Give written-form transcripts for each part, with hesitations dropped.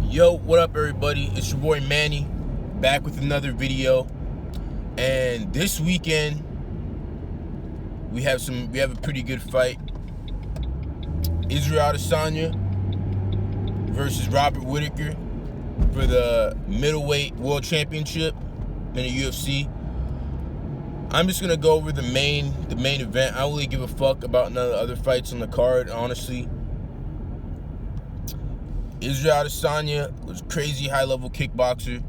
Yo, what up everybody? It's your boy Manny, back with another video. And this weekend we have a pretty good fight. Israel Adesanya versus Robert Whitaker for the middleweight world championship in the UFC. I'm just gonna go over the main event. I don't really give a fuck about none of the other fights on the card, honestly. Israel Adesanya was a crazy high-level kickboxer,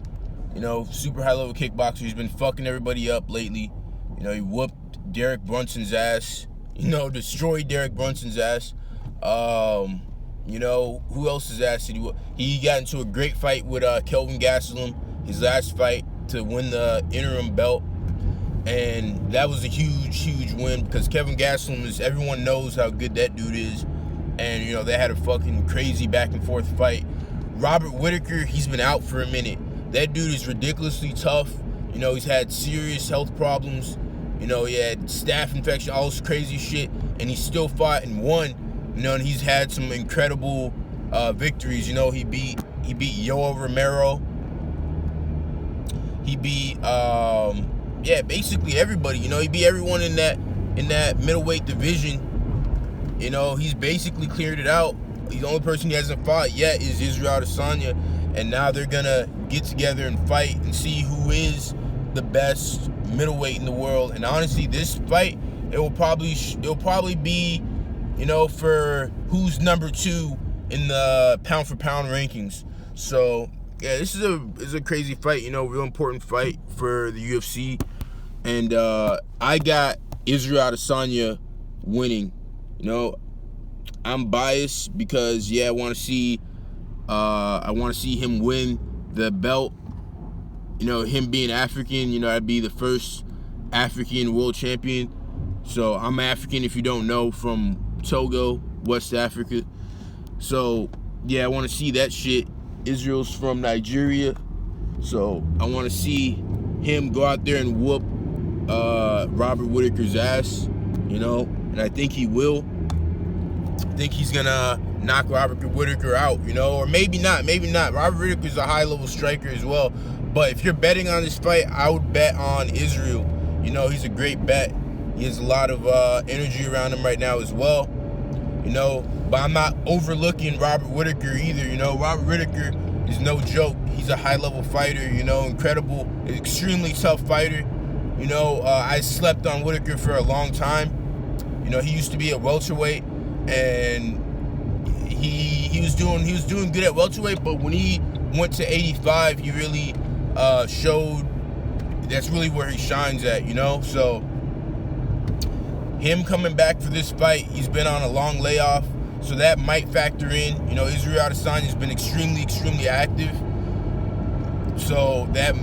super high-level kickboxer. He's been fucking everybody up lately. He whooped Derek Brunson's ass, destroyed Derek Brunson's ass. Who else's ass did he whoop? He got into a great fight with Kelvin Gastelum, his last fight to win the interim belt. And that was a huge win because Kevin Gastelum everyone knows how good that dude is. And, they had a fucking crazy back and forth fight. Robert Whitaker, he's been out for a minute. That dude is ridiculously tough. He's had serious health problems. He had staph infection, all this crazy shit. And he still fought and won. And he's had some incredible victories. He beat Yoel Romero. He beat, basically everybody. He beat everyone in that middleweight division. He's basically cleared it out. The only person he hasn't fought yet is Israel Adesanya, and now they're gonna get together and fight and see who is the best middleweight in the world. And honestly, this fight it'll probably be, for who's number 2 in the pound for pound rankings. So yeah, this is a crazy fight. Real important fight for the UFC, and I got Israel Adesanya winning. I'm biased because I want to see him win the belt. Him being African, I'd be the first African world champion. So I'm African, if you don't know, from Togo, West Africa. So I want to see that shit. Israel's from Nigeria, so I want to see him go out there and whoop Robert Whitaker's ass. And I think he will. I think he's gonna knock Robert Whitaker out, or maybe not. Robert Whitaker's a high-level striker as well. But if you're betting on this fight, I would bet on Israel. He's a great bet. He has a lot of energy around him right now as well. But I'm not overlooking Robert Whitaker either. Robert Whitaker is no joke. He's a high-level fighter. Incredible, extremely tough fighter. I slept on Whitaker for a long time. He used to be a welterweight, and he was doing good at welterweight, but when he went to 85, he really showed that's really where he shines at, So him coming back for this fight, he's been on a long layoff, so that might factor in. Israel Adesanya has been extremely active, so that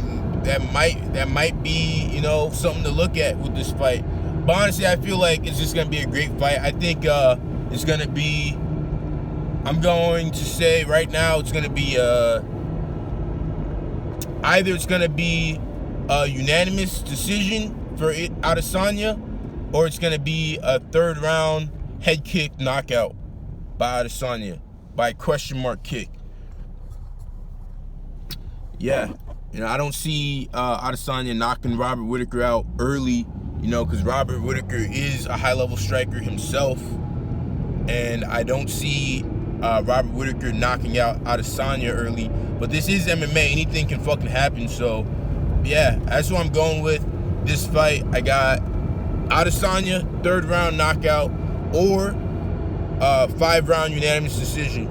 might be something to look at with this fight. But honestly, I feel like it's just going to be a great fight. I think it's going to be, I'm going to say right now, it's going to be either it's going to be a unanimous decision for Adesanya, or it's going to be a 3rd round head kick knockout by Adesanya, by question mark kick. Yeah, I don't see Adesanya knocking Robert Whitaker out early. Because Robert Whitaker is a high-level striker himself, and I don't see Robert Whitaker knocking out Adesanya early. But this is MMA; anything can fucking happen. So, that's what I'm going with. This fight, I got Adesanya 3rd round knockout or 5 round unanimous decision.